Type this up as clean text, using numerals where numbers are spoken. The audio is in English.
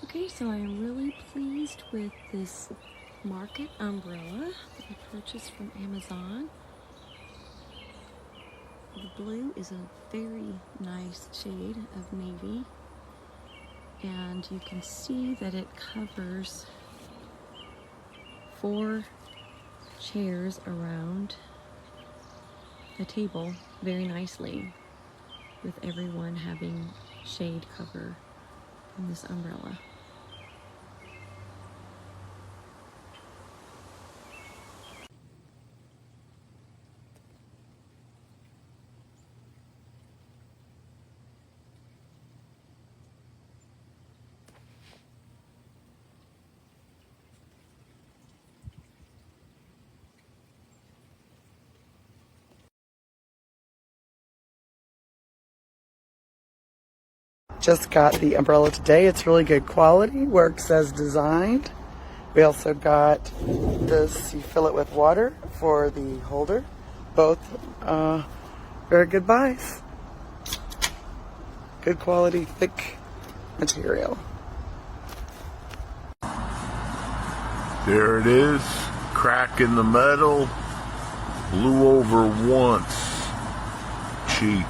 Okay, so I am really pleased with this market umbrella that I purchased from Amazon. The blue is a very nice shade of navy, and you can see that it covers 4 chairs around the table very nicely, with everyone having shade cover from this umbrella. Just got the umbrella today. It's really good quality, works as designed. We also got this, you fill it with water for the holder. Both very good buys. Good quality, thick material. There it is, crack in the metal, blew over once, cheap.